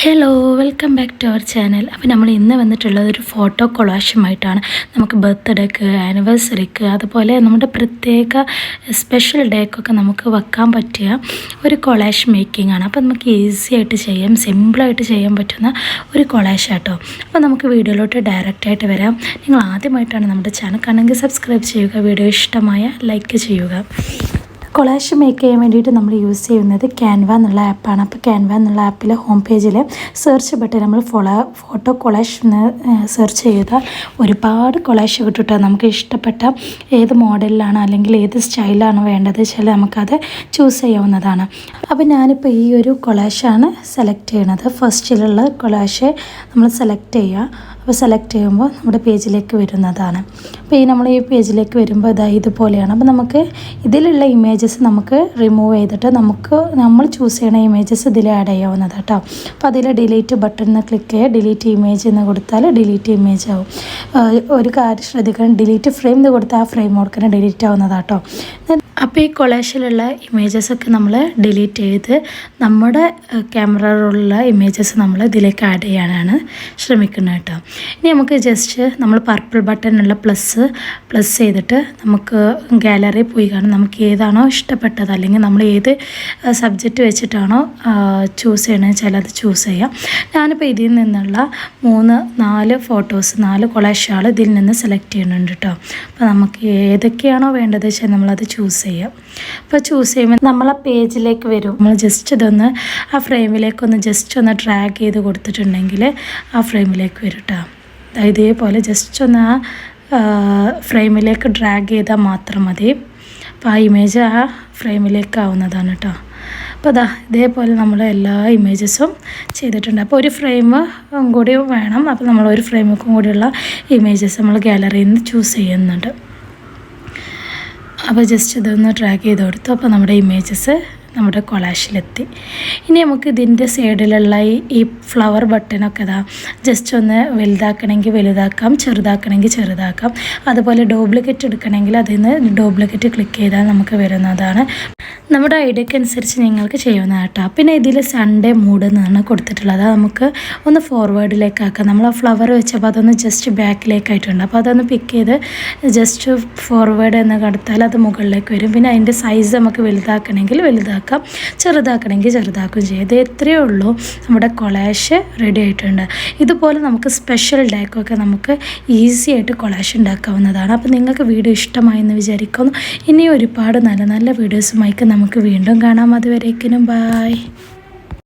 Hello welcome back to our channel. അപ്പോൾ നമ്മൾ ഇന്ന് വന്നിട്ടുള്ളത് ഒരു ഫോട്ടോ കൊളാഷുമായിട്ടാണ്. നമുക്ക് ബർത്ത്ഡേക്ക്, ആനിവേഴ്സറിക്ക്, അതുപോലെ നമ്മുടെ പ്രത്യേക സ്പെഷ്യൽ ഡേക്കൊക്കെ നമുക്ക് വെക്കാൻ പറ്റിയ ഒരു കൊളാഷ് മേക്കിംഗ് ആണ്. അപ്പോൾ നമുക്ക് ഈസി ആയിട്ട് ചെയ്യാം, സിമ്പിളായിട്ട് ചെയ്യാൻ പറ്റുന്ന ഒരു കൊളാഷ് ആട്ടോ. അപ്പോൾ നമുക്ക് വീഡിയോയിലോട്ട് ഡയറക്റ്റായിട്ട് വരാം. നിങ്ങൾ ആദ്യമായിട്ടാണ് നമ്മുടെ ചാനൽ കാണുമെങ്കിൽ സബ്സ്ക്രൈബ് ചെയ്യുക, വീഡിയോ ഇഷ്ടമായ ലൈക്ക് ചെയ്യുക. കൊളാഷ് മേക്ക് ചെയ്യാൻ വേണ്ടിയിട്ട് നമ്മൾ യൂസ് ചെയ്യുന്നത് ക്യാൻവ എന്നുള്ള ആപ്പാണ്. അപ്പോൾ ക്യാൻവ എന്നുള്ള ആപ്പിൽ ഹോം പേജിൽ സെർച്ച് ബട്ടൺ നമ്മൾ ഫോട്ടോ കൊളാഷ് എന്ന് സെർച്ച് ചെയ്താൽ ഒരുപാട് കൊളാഷ് കിട്ടും. നമുക്ക് ഇഷ്ടപ്പെട്ട ഏത് മോഡലിലാണ് അല്ലെങ്കിൽ ഏത് സ്റ്റൈലാണ് വേണ്ടത് വെച്ചാൽ നമുക്കത് ചൂസ് ചെയ്യാവുന്നതാണ്. അപ്പോൾ ഞാനിപ്പോൾ ഈ ഒരു കൊളാഷാണ് സെലക്ട് ചെയ്യണത്. ഫസ്റ്റിലുള്ള കൊളാഷ് നമ്മൾ സെലക്ട് ചെയ്യുക. അപ്പോൾ സെലക്ട് ചെയ്യുമ്പോൾ നമ്മുടെ പേജിലേക്ക് വരുന്നതാണ്. അപ്പോൾ നമ്മൾ ഈ പേജിലേക്ക് വരുമ്പോൾ ഇതുപോലെയാണ്. അപ്പോൾ നമുക്ക് ഇതിലുള്ള ഇമേജസ് നമുക്ക് റിമൂവ് ചെയ്തിട്ട് നമ്മൾ ചൂസ് ചെയ്യണ ഇമേജസ് ഇതിൽ ആഡ് ചെയ്യാവുന്നത് കേട്ടോ. അപ്പോൾ അതിൽ ഡിലീറ്റ് ബട്ടൺ ക്ലിക്ക് ചെയ്യുക. ഡിലീറ്റ് ഇമേജ് എന്ന് കൊടുത്താൽ ഡിലീറ്റ് ഇമേജ് ആവും. ഒരു കാര്യം ശ്രദ്ധിക്കണം, ഡിലീറ്റ് ഫ്രെയിം എന്ന് കൊടുത്താൽ ആ ഫ്രെയിം കൊടുക്കണം ഡിലീറ്റ് ആവുന്നതാട്ടോ. അപ്പോൾ ഈ കൊളാഷിലുള്ള ഇമേജസൊക്കെ നമ്മൾ ഡിലീറ്റ് ചെയ്ത് നമ്മുടെ ക്യാമറ റോളിലുള്ള ഇമേജസ് നമ്മൾ ഇതിലേക്ക് ആഡ് ചെയ്യാനാണ് ശ്രമിക്കുന്നത് കേട്ടോ. ഇനി നമുക്ക് ജസ്റ്റ് നമ്മൾ പർപ്പിൾ ബട്ടണുള്ള പ്ലസ് ചെയ്തിട്ട് നമുക്ക് ഗാലറി പോയി കാണും. നമുക്ക് ഏതാണോ ഇഷ്ടപ്പെട്ടത് അല്ലെങ്കിൽ നമ്മൾ ഏത് സബ്ജക്റ്റ് വെച്ചിട്ടാണോ ചൂസ് ചെയ്യണമെന്ന് വെച്ചാൽ അത് ചൂസ് ചെയ്യാം. ഞാനിപ്പോൾ ഇതിൽ നിന്നുള്ള 4 ഫോട്ടോസ് 4 കൊളാഷുകൾ ഇതിൽ നിന്ന് സെലക്ട് ചെയ്യുന്നുണ്ട് കേട്ടോ. അപ്പോൾ നമുക്ക് ഏതൊക്കെയാണോ വേണ്ടത് വെച്ചാൽ നമ്മളത് ചൂസ് ചെയ്യാം. അപ്പോൾ ചൂസ് ചെയ്യുമ്പോൾ നമ്മൾ ആ പേജിലേക്ക് വരും. നമ്മൾ ജസ്റ്റ് ഇതൊന്ന് ആ ഫ്രെയിമിലേക്കൊന്ന് ജസ്റ്റ് ഒന്ന് ഡ്രാഗ് ചെയ്ത് കൊടുത്തിട്ടുണ്ടെങ്കിൽ ആ ഫ്രെയിമിലേക്ക് വരും കേട്ടോ. ഇതേപോലെ ജസ്റ്റ് ഒന്ന് ആ ഫ്രെയിമിലേക്ക് ഡ്രാഗ് ചെയ്താൽ മാത്രം മതി. അപ്പോൾ ആ ഇമേജ് ആ ഫ്രെയിമിലേക്ക് ആവുന്നതാണ് കേട്ടോ. അപ്പോൾ ഇതേപോലെ നമ്മൾ എല്ലാ ഇമേജസും ചെയ്തിട്ടുണ്ട്. അപ്പോൾ ഒരു ഫ്രെയിം കൂടി വേണം. അപ്പോൾ നമ്മൾ ഒരു ഫ്രെയിമൊക്കെ കൂടിയുള്ള ഇമേജസ് നമ്മൾ ഗാലറിയിൽ നിന്ന് ചൂസ് ചെയ്യുന്നുണ്ട്. അപ്പോൾ ജസ്റ്റ് ഇതൊന്ന് ഡ്രാഗ് ചെയ്ത് കൊടുത്തു. അപ്പോൾ നമ്മുടെ ഇമേജസ് നമ്മുടെ കൊളാഷിലെത്തി. ഇനി നമുക്ക് ഇതിൻ്റെ സൈഡിലുള്ള ഈ ഫ്ലവർ ബട്ടനൊക്കെ ജസ്റ്റ് ഒന്ന് വലുതാക്കണമെങ്കിൽ വലുതാക്കാം, ചെറുതാക്കണമെങ്കിൽ ചെറുതാക്കാം. അതുപോലെ ഡ്യൂപ്ലിക്കേറ്റ് എടുക്കണമെങ്കിൽ അതിൽ നിന്ന് ഡ്യൂപ്ലിക്കേറ്റ് ക്ലിക്ക് ചെയ്താൽ നമുക്ക് വരുന്നതാണ്. നമ്മുടെ ഐഡിയക്ക് അനുസരിച്ച് നിങ്ങൾക്ക് ചെയ്യാവുന്ന കേട്ടോ. പിന്നെ ഇതിൽ സൺഡേ മൂഡ് എന്നാണ് കൊടുത്തിട്ടുള്ളത്. അത് നമുക്ക് ഒന്ന് ഫോർവേഡിലേക്കാക്കാം. നമ്മൾ ആ ഫ്ലവർ വെച്ചപ്പോൾ അതൊന്ന് ജസ്റ്റ് ബാക്കിലേക്കായിട്ടുണ്ട്. അപ്പോൾ അതൊന്ന് പിക്ക് ചെയ്ത് ജസ്റ്റ് ഫോർവേഡ് എന്ന് കൊടുത്താൽ അത് മുകളിലേക്ക് വരും. പിന്നെ അതിൻ്റെ സൈസ് നമുക്ക് വലുതാക്കണമെങ്കിൽ വലുതാക്കാം, ചെറുതാക്കണമെങ്കിൽ ചെറുതാക്കുകയും ചെയ്യും. ഇത് എത്രയേ ഉള്ളൂ, നമ്മുടെ കൊളാഷ് റെഡി ആയിട്ടുണ്ട്. ഇതുപോലെ നമുക്ക് സ്പെഷ്യൽ ഡേക്കൊക്കെ നമുക്ക് ഈസി ആയിട്ട് കൊളാഷ് ഉണ്ടാക്കാവുന്നതാണ്. അപ്പോൾ നിങ്ങൾക്ക് വീഡിയോ ഇഷ്ടമായി എന്ന് വിചാരിക്കുന്നു. ഇനി ഒരുപാട് നല്ല നല്ല വീഡിയോസുമായി നമുക്ക് വീണ്ടും കാണാം. അതുവരേക്കും ബൈ.